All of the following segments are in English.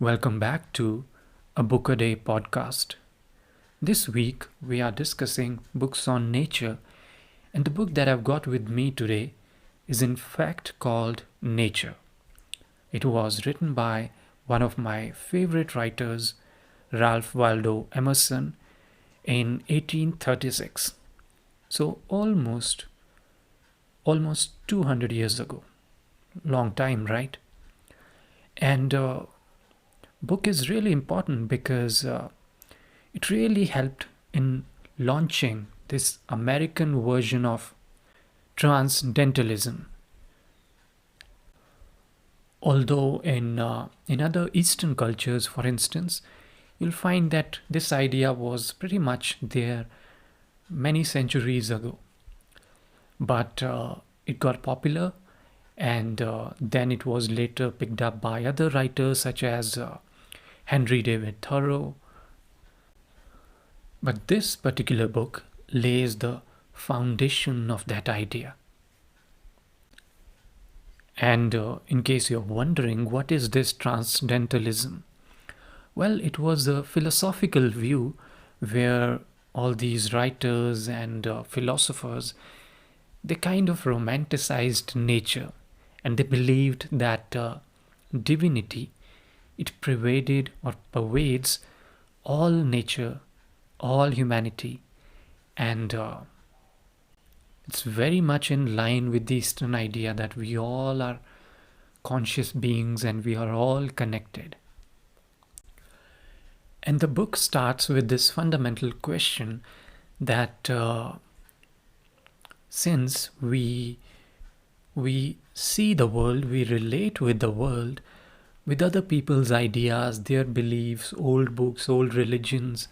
Welcome back to a Book a Day podcast. This week we are discussing books on nature, and the book that I've got with me today is in fact called Nature. It was written by one of my favorite writers, Ralph Waldo Emerson, in 1836. So almost 200 years ago. Long time, right? And book is really important because it really helped in launching this American version of Transcendentalism. Although in other Eastern cultures, for instance, you'll find that this idea was pretty much there many centuries ago. But it got popular, and then it was later picked up by other writers such as Henry David Thoreau. But this particular book lays the foundation of that idea. And in case you're wondering, what is this Transcendentalism? Well, it was a philosophical view where all these writers and philosophers, they kind of romanticized nature, and they believed that divinity, it pervaded or pervades all nature, all humanity, and it's very much in line with the Eastern idea that we all are conscious beings and we are all connected. And the book starts with this fundamental question that since we see the world, we relate with the world, with other people's ideas, their beliefs, old books, old religions,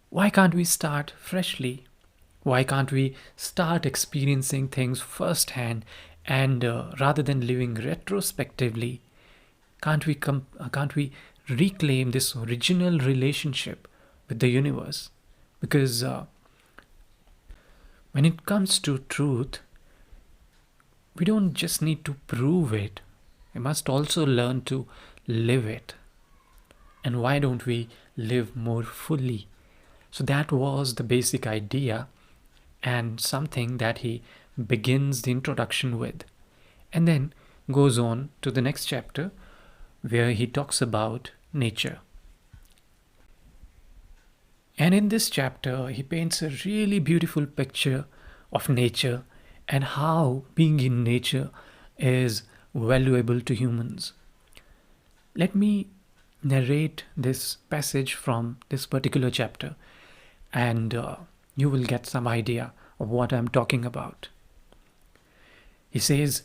why can't we start freshly? Why can't we start experiencing things firsthand and rather than living retrospectively, can't we reclaim this original relationship with the universe? Because when it comes to truth, we don't just need to prove it, we must also learn to live it. And why don't we live more fully? So that was the basic idea, and something that he begins the introduction with, and then goes on to the next chapter where he talks about nature. And in this chapter, he paints a really beautiful picture of nature and how being in nature is valuable to humans. Let me narrate this passage from this particular chapter, and you will get some idea of what I'm talking about. He says,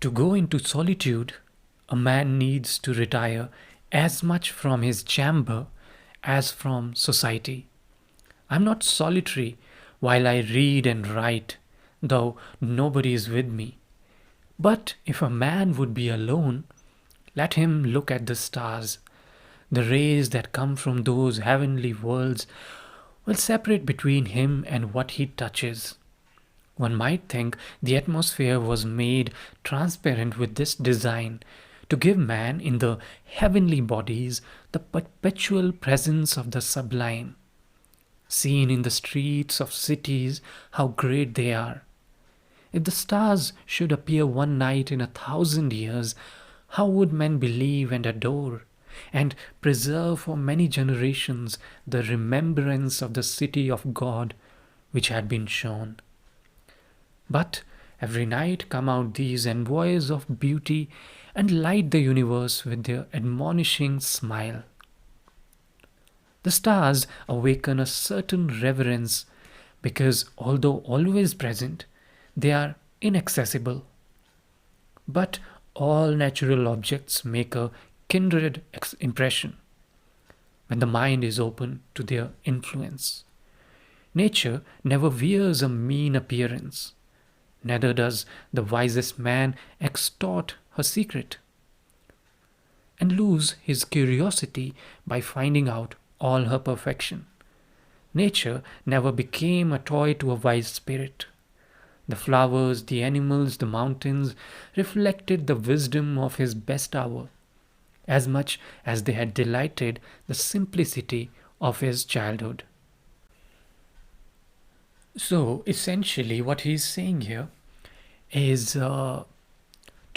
"To go into solitude, a man needs to retire as much from his chamber as from society. I'm not solitary while I read and write, though nobody is with me. But if a man would be alone, let him look at the stars. The rays that come from those heavenly worlds will separate between him and what he touches. One might think the atmosphere was made transparent with this design, to give man in the heavenly bodies the perpetual presence of the sublime. Seen in the streets of cities, how great they are. If the stars should appear one night in 1,000 years, how would men believe and adore, and preserve for many generations the remembrance of the city of God which had been shown? But every night come out these envoys of beauty and light the universe with their admonishing smile. The stars awaken a certain reverence because, although always present, they are inaccessible. But all natural objects make a kindred impression when the mind is open to their influence. Nature never wears a mean appearance, neither does the wisest man extort her secret and lose his curiosity by finding out all her perfection. Nature never became a toy to a wise spirit. The flowers, the animals, the mountains reflected the wisdom of his best hour, as much as they had delighted the simplicity of his childhood. So essentially, what he's saying here is to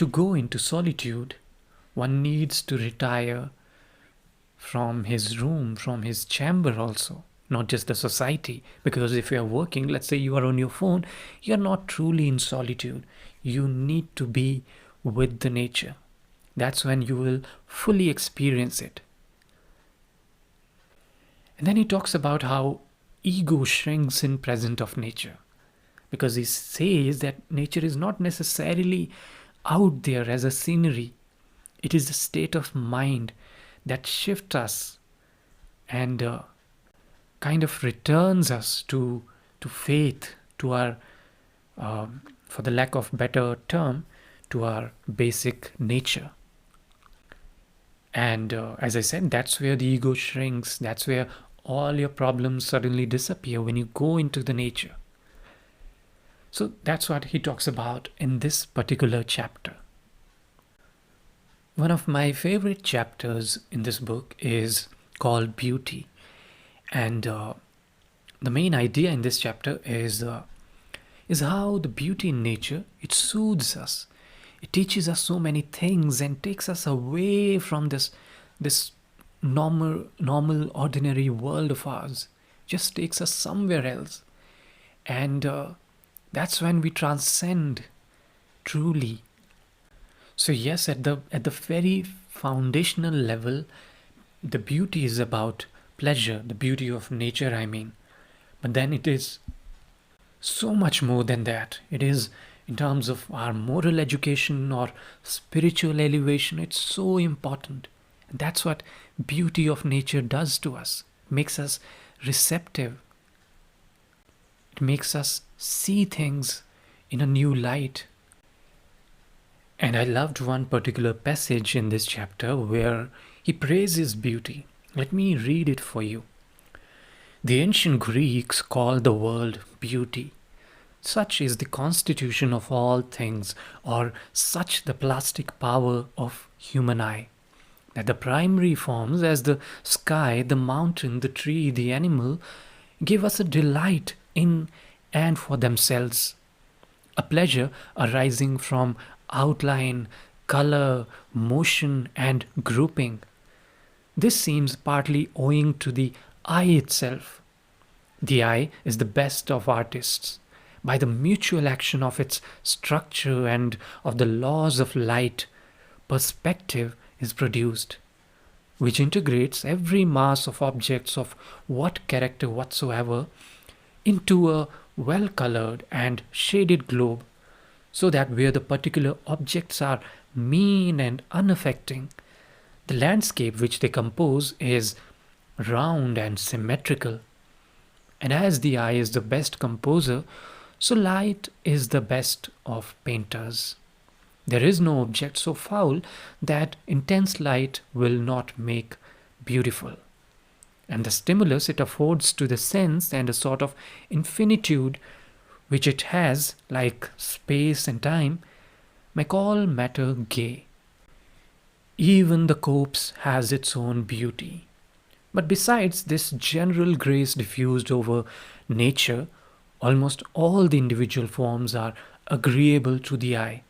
go into solitude, one needs to retire from his room, from his chamber also, not just the society. Because if you are working, let's say you are on your phone, you are not truly in solitude. You need to be with the nature. That's when you will fully experience it. And then he talks about how ego shrinks in presence of nature, because he says that nature is not necessarily out there as a scenery. It is a state of mind that shifts us and kind of returns us to faith, to our, for the lack of better term, to our basic nature. And as I said, that's where the ego shrinks. That's where all your problems suddenly disappear when you go into the nature. So that's what he talks about in this particular chapter. One of my favorite chapters in this book is called Beauty. And the main idea in this chapter is how the beauty in nature, it soothes us. It teaches us so many things and takes us away from this normal, ordinary world of ours. Just takes us somewhere else. And that's when we transcend truly. So yes, at the very foundational level, the beauty is about pleasure, the beauty of nature, I mean. But then it is so much more than that. It is in terms of our moral education or spiritual elevation, it's so important. And that's what beauty of nature does to us. It makes us receptive. It makes us see things in a new light. And I loved one particular passage in this chapter where he praises beauty. Let me read it for you. The ancient Greeks called the world beauty. Such is the constitution of all things, or such the plastic power of human eye, that the primary forms, as the sky, the mountain, the tree, the animal, give us a delight in and for themselves, a pleasure arising from outline, color, motion, and grouping. This seems partly owing to the eye itself. The eye is the best of artists. By the mutual action of its structure and of the laws of light, perspective is produced, which integrates every mass of objects of what character whatsoever into a well-colored and shaded globe, so that where the particular objects are mean and unaffecting, the landscape which they compose is round and symmetrical. And as the eye is the best composer, so light is the best of painters. There is no object so foul that intense light will not make beautiful. And the stimulus it affords to the sense and a sort of infinitude which it has, like space and time, make all matter gay. Even the corpse has its own beauty. But besides this general grace diffused over nature, almost all the individual forms are agreeable to the eye,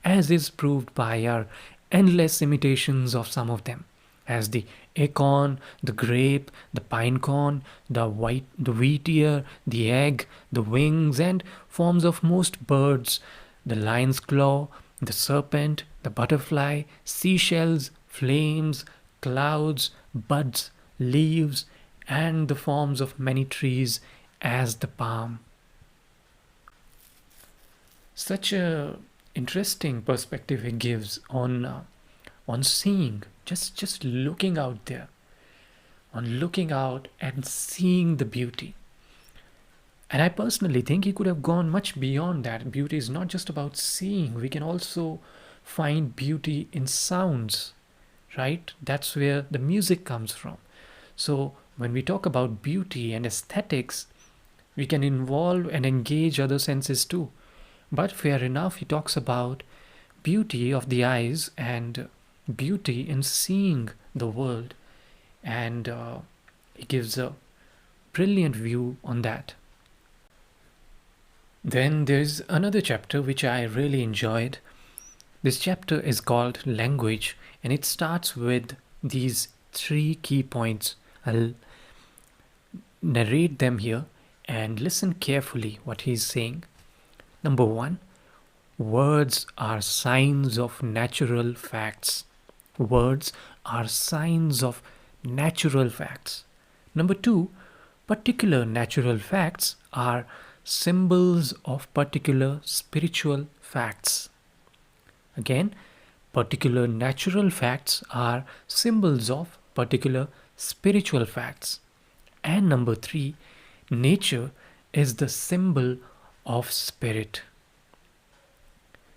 as is proved by our endless imitations of some of them, as the acorn, the grape, the pine cone, the wheat ear, the egg, the wings, and forms of most birds, the lion's claw, the serpent, the butterfly, seashells, flames, clouds, buds, leaves, and the forms of many trees as the palm. Such a interesting perspective he gives on seeing, just looking out there, on looking out and seeing the beauty. And I personally think he could have gone much beyond that. Beauty is not just about seeing. We can also find beauty in sounds, right? That's where the music comes from. So when we talk about beauty and aesthetics, we can involve and engage other senses too. But fair enough, he talks about beauty of the eyes and beauty in seeing the world, and he gives a brilliant view on that. Then there's another chapter which I really enjoyed. This chapter is called Language, and it starts with these three key points. I'll narrate them here and listen carefully what he's saying. Number one, words are signs of natural facts. Words are signs of natural facts. Number two, particular natural facts are symbols of particular spiritual facts. Again, particular natural facts are symbols of particular spiritual facts. And number three, nature is the symbol of spirit.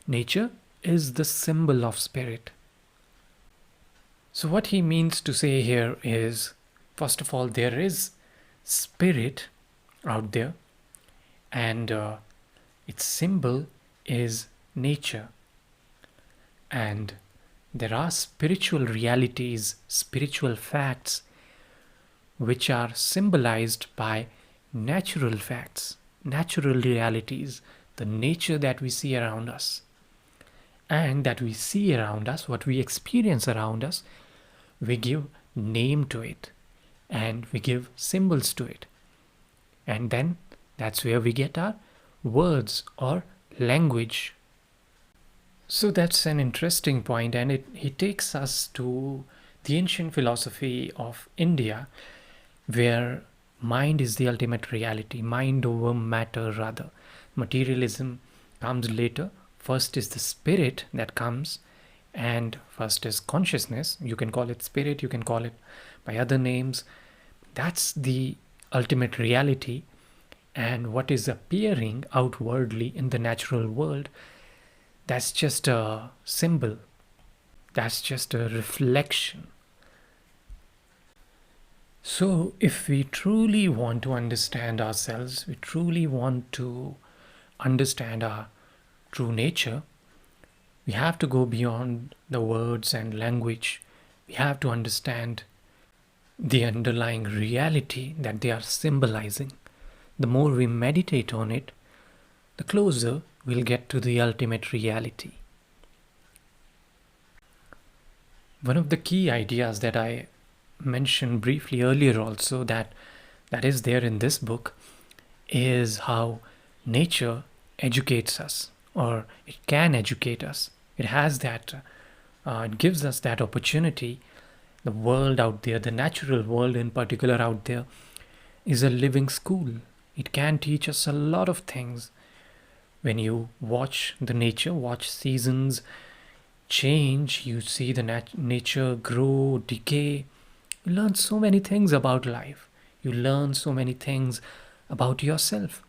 Nature is the symbol of spirit. So what he means to say here is, first of all, there is spirit out there, and its symbol is nature. And there are spiritual realities, spiritual facts, which are symbolized by natural facts, natural realities, the nature that we see around us. And that we see around us, what we experience around us, we give name to it and we give symbols to it. And then that's where we get our words or language. So that's an interesting point, and he takes us to the ancient philosophy of India, where mind is the ultimate reality, mind over matter rather. Materialism comes later. First is the spirit that comes, and first is consciousness. You can call it spirit, you can call it by other names. That's the ultimate reality, and what is appearing outwardly in the natural world, that's just a symbol, that's just a reflection. So if we truly want to understand ourselves, we truly want to understand our true nature, we have to go beyond the words and language. We have to understand the underlying reality that they are symbolizing. The more we meditate on it, the closer we'll get to the ultimate reality. One of the key ideas that I mentioned briefly earlier also, that is there in this book, is how nature educates us, or it can educate us. It has that, it gives us that opportunity. The world out there, the natural world in particular out there, is a living school. It can teach us a lot of things. When you watch the nature, watch seasons change, you see the nature grow, decay, you learn so many things about life. You learn so many things about yourself.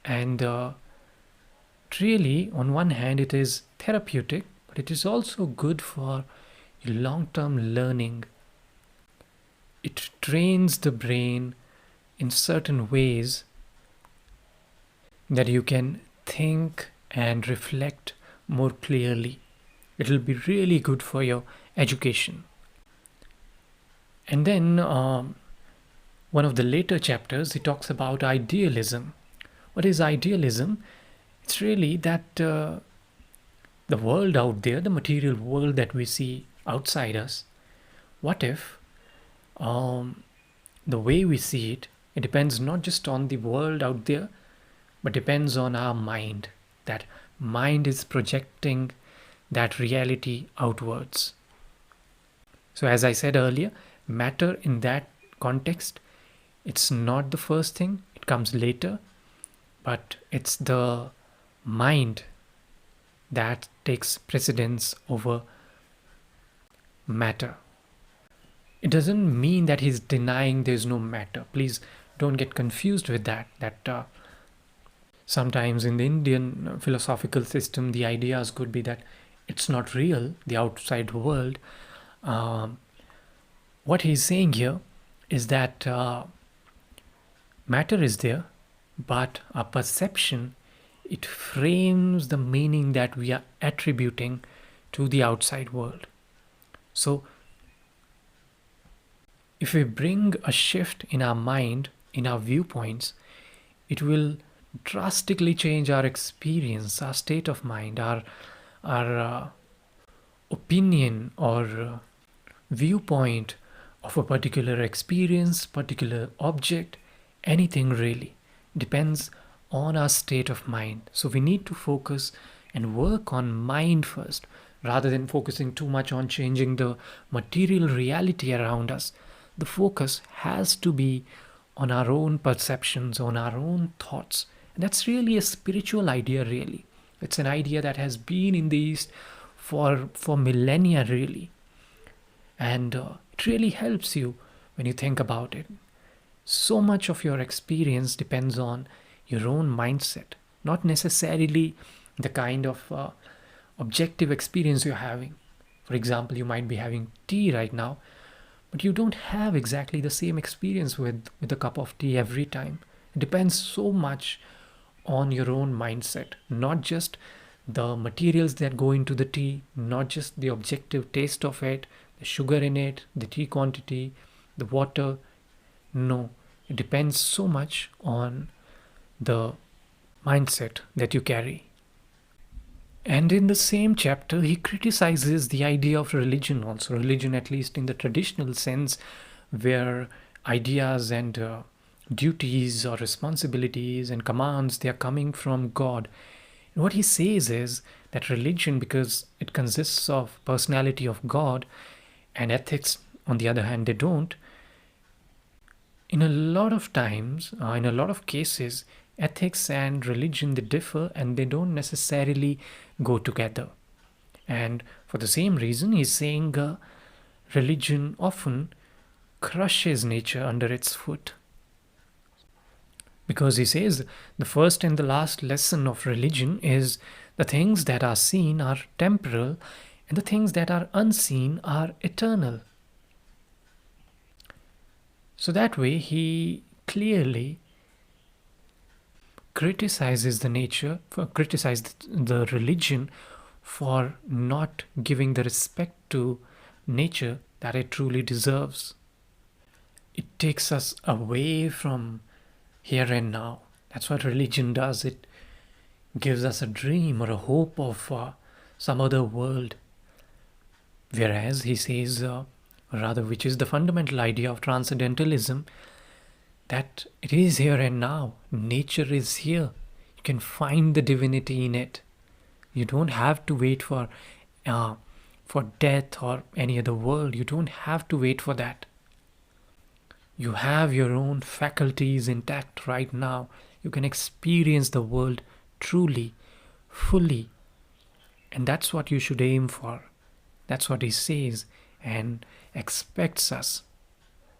And really, on one hand, it is therapeutic, but it is also good for long-term learning. It trains the brain in certain ways that you can think and reflect more clearly. It will be really good for your education. And then one of the later chapters, he talks about idealism. What is idealism? It's really that the world out there, the material world that we see outside us, what if the way we see it, it depends not just on the world out there, but depends on our mind. That mind is projecting that reality outwards. So as I said earlier, matter in that context, it's not the first thing, it comes later, but it's the mind that takes precedence over matter. It doesn't mean that he's denying there's no matter. Please don't get confused with that. Sometimes in the Indian philosophical system, the ideas could be that it's not real, the outside world. What he's saying here is that matter is there, but our perception, it frames the meaning that we are attributing to the outside world. So if we bring a shift in our mind, in our viewpoints, it will drastically change our experience, our state of mind, our opinion or viewpoint of a particular experience, particular object, anything really. Depends on our state of mind. So we need to focus and work on mind first rather than focusing too much on changing the material reality around us. The focus has to be on our own perceptions, on our own thoughts. And that's really a spiritual idea, really. It's an idea that has been in the East for millennia, really. And it really helps you when you think about it. So much of your experience depends on your own mindset, not necessarily the kind of objective experience you're having. For example, you might be having tea right now, but you don't have exactly the same experience with a cup of tea every time. It depends so much on your own mindset, not just the materials that go into the tea, not just the objective taste of it, the sugar in it, the tea quantity, the water. No, it depends so much on the mindset that you carry. And in the same chapter, he criticizes the idea of religion also, religion at least in the traditional sense, where ideas and duties or responsibilities and commands, they are coming from God. And what he says is that religion, because it consists of personality of God, and ethics, on the other hand, they don't. In a lot of times, in a lot of cases, ethics and religion, they differ and they don't necessarily go together. And for the same reason, he's saying religion often crushes nature under its foot. Because he says the first and the last lesson of religion is the things that are seen are temporal and the things that are unseen are eternal. So that way he clearly criticizes criticizes the religion for not giving the respect to nature that it truly deserves. It takes us away from here and now. That's what religion does. It gives us a dream or a hope of some other world. Whereas he says, rather, which is the fundamental idea of transcendentalism, that it is here and now. Nature is here. You can find the divinity in it. You don't have to wait for death or any other world. You don't have to wait for that. You have your own faculties intact right now. You can experience the world truly, fully. And that's what you should aim for. That's what he says and expects us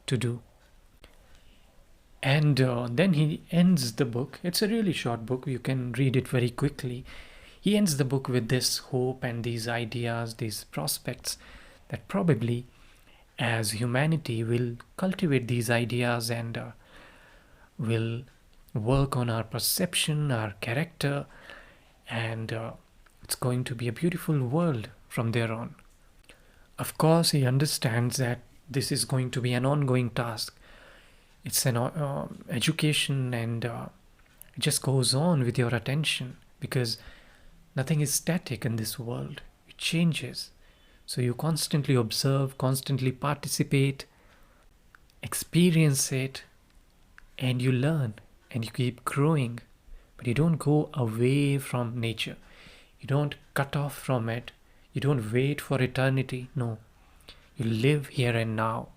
to do. And then he ends the book. It's a really short book. You can read it very quickly. He ends the book with this hope and these ideas, these prospects that probably as humanity will cultivate these ideas and will work on our perception, our character, and it's going to be a beautiful world from there on. Of course, he understands that this is going to be an ongoing task. It's an education and it just goes on with your attention because nothing is static in this world. It changes. So you constantly observe, constantly participate, experience it, and you learn and you keep growing. But you don't go away from nature. You don't cut off from it. You don't wait for eternity. No. You live here and now.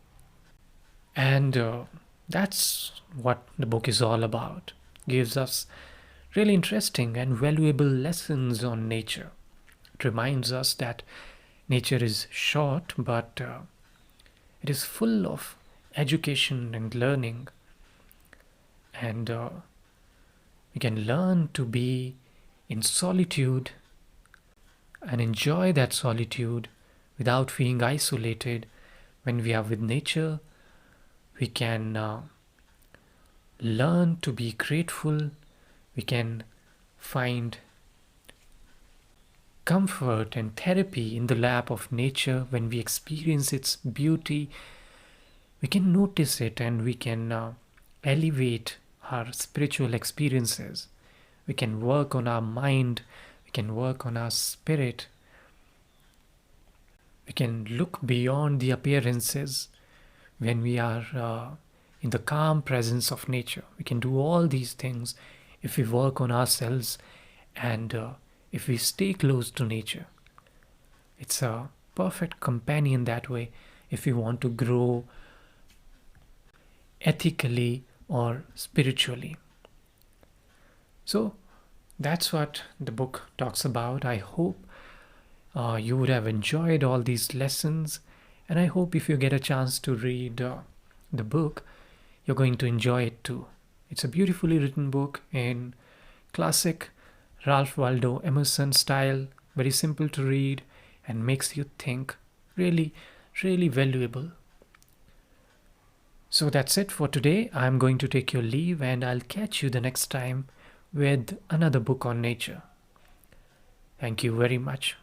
And that's what the book is all about. Gives us really interesting and valuable lessons on nature. It reminds us that nature is short, but it is full of education and learning. And we can learn to be in solitude and enjoy that solitude without feeling isolated. When we are with nature, we can learn to be grateful. We can find comfort and therapy in the lap of nature. When we experience its beauty, we can notice it and we can elevate our spiritual experiences. We can work on our mind, we can work on our spirit, we can look beyond the appearances when we are in the calm presence of nature. We can do all these things if we work on ourselves and if we stay close to nature. It's a perfect companion that way if we want to grow ethically or spiritually. So that's what the book talks about. I hope you would have enjoyed all these lessons, and I hope if you get a chance to read the book, you're going to enjoy it too. It's a beautifully written book in classic Ralph Waldo Emerson style, very simple to read and makes you think. Really, really valuable. So that's it for today. I'm going to take your leave and I'll catch you the next time with another book on nature. Thank you very much